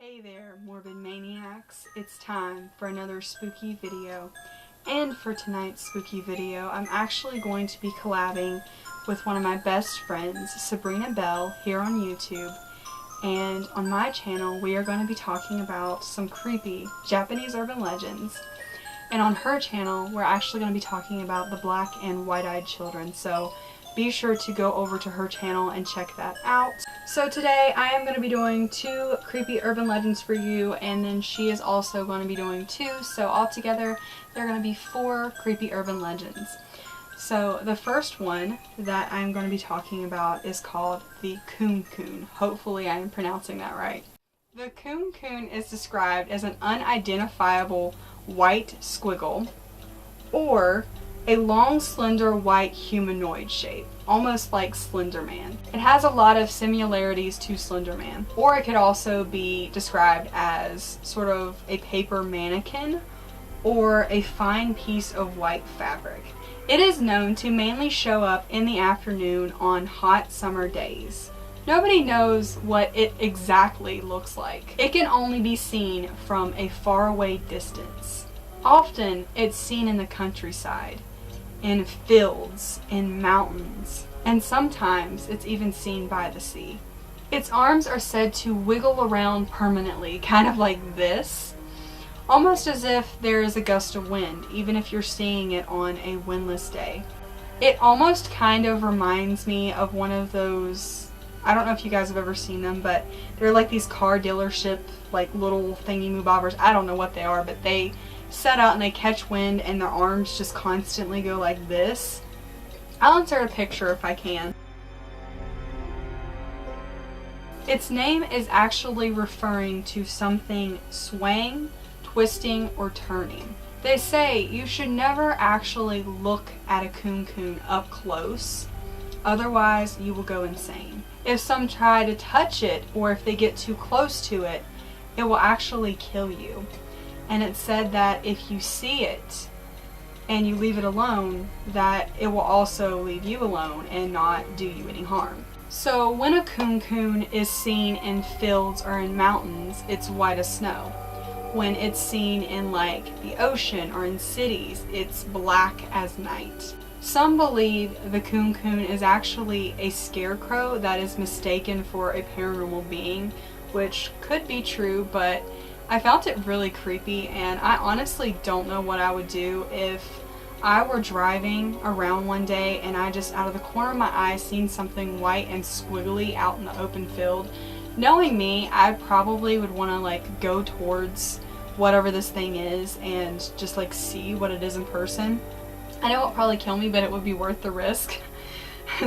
Hey there, morbid maniacs. It's time for another spooky video. And for tonight's spooky video, I'm actually going to be collabing with one of my best friends, Sabrina Bell, here on YouTube. And on my channel, we are going to be talking about some creepy Japanese urban legends. And on her channel, we're actually going to be talking about the black and white-eyed children. So be sure to go over to her channel and check that out. So today I am going to be doing 2 creepy urban legends for you, and then she is also going to be doing 2. So altogether there are going to be 4 creepy urban legends. So the first one that I'm going to be talking about is called the Coon Coon. Hopefully I am pronouncing that right. The Coon Coon is described as an unidentifiable white squiggle or a long, slender, white humanoid shape, almost like Slender Man. It has a lot of similarities to Slender Man. Or it could also be described as sort of a paper mannequin or a fine piece of white fabric. It is known to mainly show up in the afternoon on hot summer days. Nobody knows what it exactly looks like. It can only be seen from a faraway distance. Often it's seen in the countryside, in fields, in mountains, and sometimes it's even seen by the sea. Its arms are said to wiggle around permanently, kind of like this, almost as if there is a gust of wind, even if you're seeing it on a windless day. It almost kind of reminds me of one of those, I don't know if you guys have ever seen them, but they're like these car dealership, like little thingy-moo-bobbers. I don't know what they are, but they set out and they catch wind and their arms just constantly go like this. I'll insert a picture if I can. Its name is actually referring to something swaying, twisting, or turning. They say you should never actually look at a coon coon up close, otherwise you will go insane. If some try to touch it or if they get too close to it, it will actually kill you. And it's said that if you see it and you leave it alone, that it will also leave you alone and not do you any harm. So when a coon coon is seen in fields or in mountains, it's white as snow. When it's seen in like the ocean or in cities, it's black as night. Some believe the coon coon is actually a scarecrow that is mistaken for a paranormal being, which could be true, but I found it really creepy, and I honestly don't know what I would do if I were driving around one day and I just out of the corner of my eye seen something white and squiggly out in the open field. Knowing me, I probably would want to like go towards whatever this thing is and just like see what it is in person. I know it'll probably kill me, but it would be worth the risk.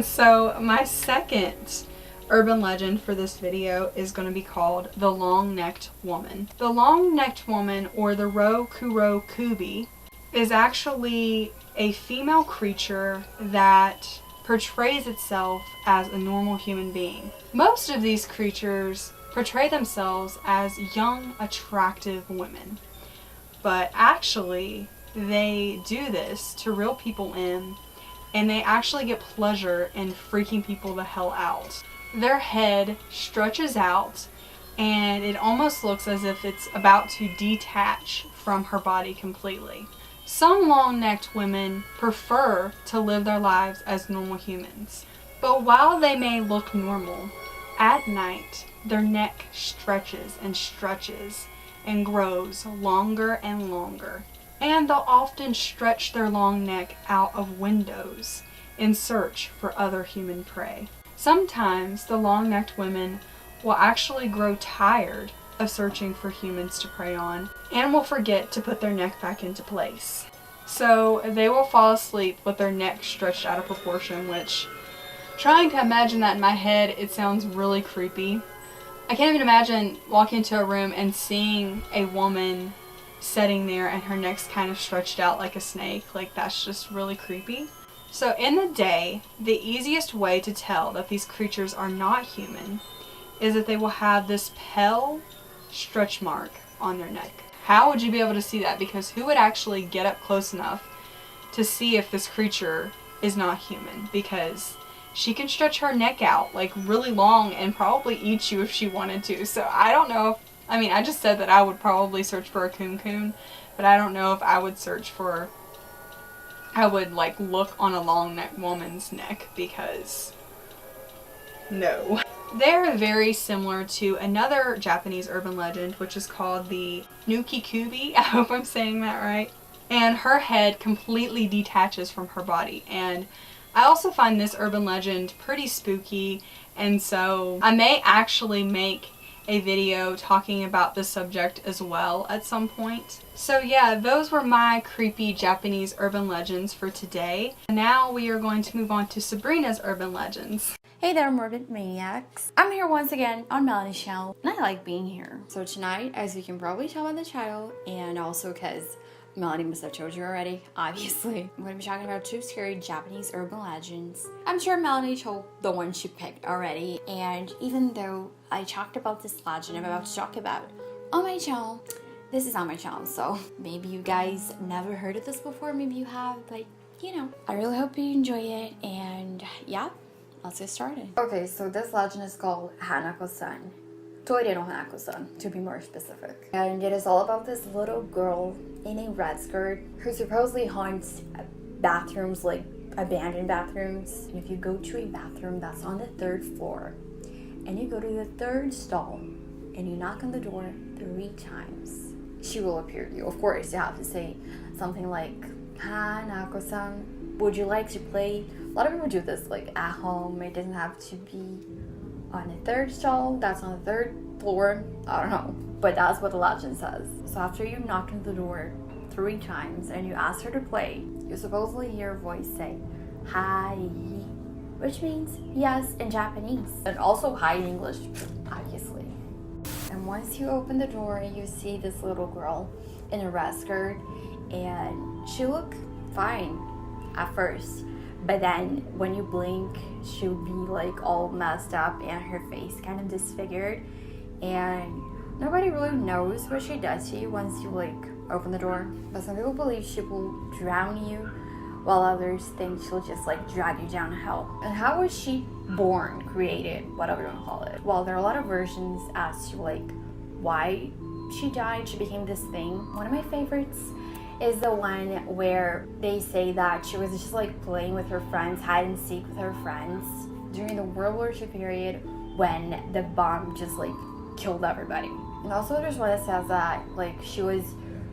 So my second urban legend for this video is going to be called the long-necked woman. The long-necked woman, or the Ro-Kuro Kubi, is actually a female creature that portrays itself as a normal human being. Most of these creatures portray themselves as young, attractive women, but actually they do this to reel people in, and they actually get pleasure in freaking people the hell out. Their head stretches out and it almost looks as if it's about to detach from her body completely. Some long-necked women prefer to live their lives as normal humans, but while they may look normal, at night their neck stretches and stretches and grows longer and longer, and they'll often stretch their long neck out of windows in search for other human prey. Sometimes the long-necked women will actually grow tired of searching for humans to prey on and will forget to put their neck back into place. So they will fall asleep with their neck stretched out of proportion, which, trying to imagine that in my head, it sounds really creepy. I can't even imagine walking into a room and seeing a woman sitting there and her neck's kind of stretched out like a snake. Like, that's just really creepy. So in the day, the easiest way to tell that these creatures are not human is that they will have this pale stretch mark on their neck. How would you be able to see that? Because who would actually get up close enough to see if this creature is not human? Because she can stretch her neck out like really long and probably eat you if she wanted to. So I don't know if I mean, I just said that I would probably search for a coon, but I don't know if I would I would like look on a long neck woman's neck, because no. They're very similar to another Japanese urban legend, which is called the Nukikubi. I hope I'm saying that right. And her head completely detaches from her body. And I also find this urban legend pretty spooky, and so I may actually make a video talking about the subject as well at some point. So yeah, those were my creepy Japanese urban legends for today. Now we are going to move on to Sabrina's urban legends. Hey there, morbid maniacs. I'm here once again on Melanie's channel, and I like being here. So tonight, as you can probably tell by the title, and also because Melanie must have told you already, obviously, I'm going to be talking about 2 scary Japanese urban legends. I'm sure Melanie told the one she picked already, and even though I talked about this legend I'm about to talk about on my channel, this is on my channel, so maybe you guys never heard of this before, maybe you have, but you know. I really hope you enjoy it, and yeah, let's get started. Okay, so this legend is called Hanako-san. Toire no Hanako-san, to be more specific. And it is all about this little girl in a red skirt who supposedly haunts bathrooms, like abandoned bathrooms. And if you go to a bathroom that's on the 3rd floor, and you go to the 3rd stall, and you knock on the door 3 times, she will appear to you. Of course, you have to say something like, Hanako-san, would you like to play? A lot of people do this like at home. It doesn't have to be on the 3rd stall that's on the 3rd floor. I don't know, but that's what the legend says. So after you knock on the door 3 times and you ask her to play, you supposedly hear a voice say hi, which means yes in Japanese, and also hi in English, obviously. And once you open the door, you see this little girl in a red skirt, and she looked fine at first. But then when you blink, she'll be like all messed up and her face kind of disfigured. And nobody really knows what she does to you once you like open the door. But some people believe she will drown you, while others think she'll just like drag you down to hell. And how was she born, created, whatever you want to call it? Well, there are a lot of versions as to like why she died, she became this thing. One of my favorites is the one where they say that she was just like playing with her friends, hide and seek with her friends during the World War II period when the bomb just like killed everybody. And also there's one that says that like she was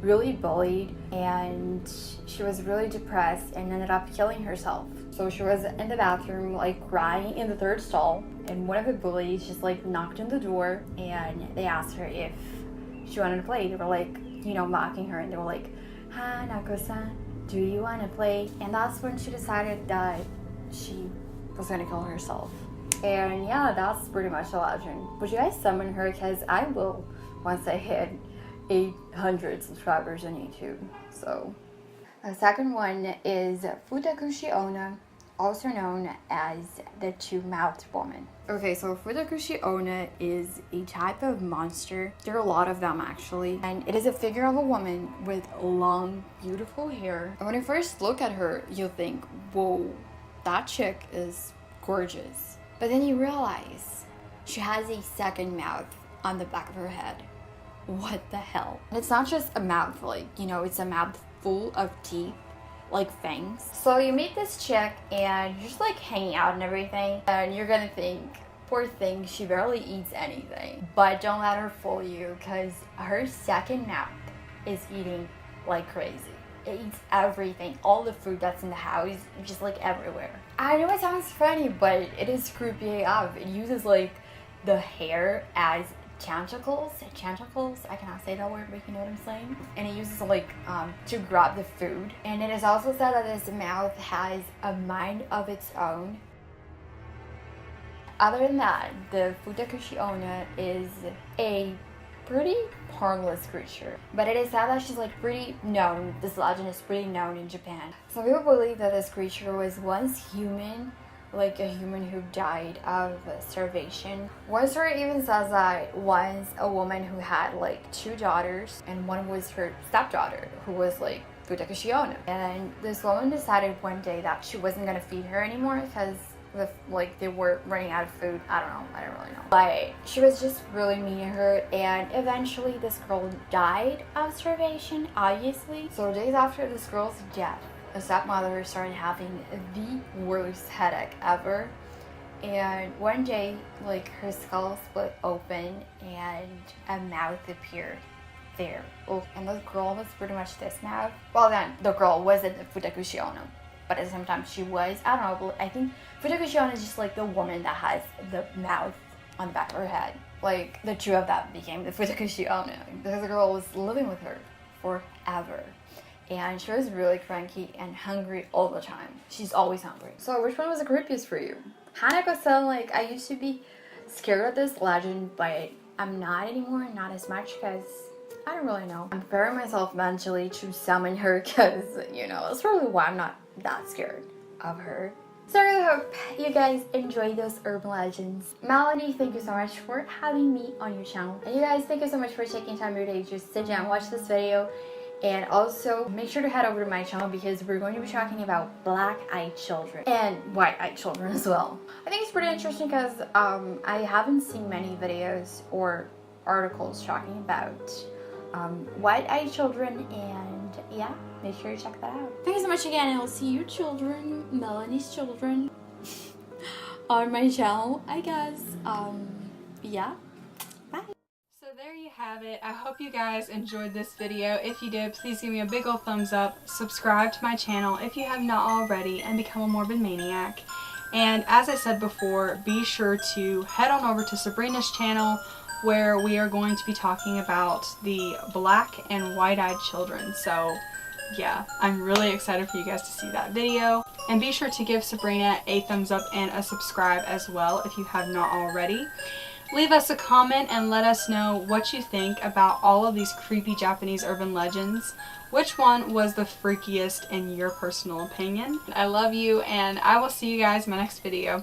really bullied and she was really depressed and ended up killing herself. So she was in the bathroom like crying in the 3rd stall, and one of the bullies just like knocked on the door and they asked her if she wanted to play. They were like, you know, mocking her, and they were like, Hanako-san, do you want to play? And that's when she decided that she was going to kill herself. And yeah, that's pretty much the legend. Would you guys summon her? Because I will once I hit 800 subscribers on YouTube. So the second one is Futakushi Onna, also known as the 2-mouthed woman. Okay, so Futakushi Onna is a type of monster. There are a lot of them actually, and it is a figure of a woman with long, beautiful hair. And when you first look at her, you'll think, whoa, that chick is gorgeous. But then you realize she has a 2nd mouth on the back of her head. What the hell? And it's not just a mouth, like, you know, it's a mouth full of teeth, like fangs. So you meet this chick and you're just like hanging out and everything, and you're gonna think, poor thing, she barely eats anything. But don't let her fool you, because her 2nd mouth is eating like crazy. It eats everything, all the food that's in the house, just like everywhere. I know it sounds funny, but it is creepy AF. It uses like the hair as tentacles, I cannot say that word, but you know what I'm saying. And it uses like to grab the food. And it is also said that this mouth has a mind of its own. Other than that, the Futakushi Onna is a pretty harmless creature, but it is said that she's like pretty known. This legend is pretty known in Japan. Some people believe that this creature was once human, like a human who died of starvation. One story even says that once a woman who had like 2 daughters, and one was her stepdaughter, who was like Futakushi Onna. And this woman decided one day that she wasn't gonna feed her anymore because like they were running out of food. I don't know. I don't really know. But she was just really mean to her, and eventually this girl died of starvation, obviously. So days after this girl's death, the stepmother started having the worst headache ever. And one day, like, her skull split open and a mouth appeared there. Oh, and the girl was pretty much this mouth. Well, then the girl wasn't Futakushi Ono, but at the same time she was. I don't know, but I think Futakushi Ono is just like the woman that has the mouth on the back of her head. Like, the two of them became the Futakushi Ono. Because the girl was living with her forever. And she was really cranky and hungry all the time. She's always hungry. So which one was the creepiest for you? Hanako-san, like, I used to be scared of this legend, but I'm not anymore, not as much, because I don't really know. I'm preparing myself mentally to summon her, because, you know, that's probably why I'm not that scared of her. So I really hope you guys enjoyed those urban legends. Melody, thank you so much for having me on your channel. And you guys, thank you so much for taking time of your day to just sit down and watch this video. And also, make sure to head over to my channel because we're going to be talking about black-eyed children and white-eyed children as well. I think it's pretty interesting because I haven't seen many videos or articles talking about white-eyed children, and yeah, make sure to check that out. Thank you so much again, and I'll see you children, Melanie's children, on my channel, I guess. Yeah. So there you have it. I hope you guys enjoyed this video. If you did, please give me a big old thumbs up, subscribe to my channel if you have not already, and become a morbid maniac. And as I said before, be sure to head on over to Sabrina's channel, where we are going to be talking about the black and white-eyed children. So yeah, I'm really excited for you guys to see that video. And be sure to give Sabrina a thumbs up and a subscribe as well if you have not already. Leave us a comment and let us know what you think about all of these creepy Japanese urban legends. Which one was the freakiest in your personal opinion? I love you, and I will see you guys in my next video.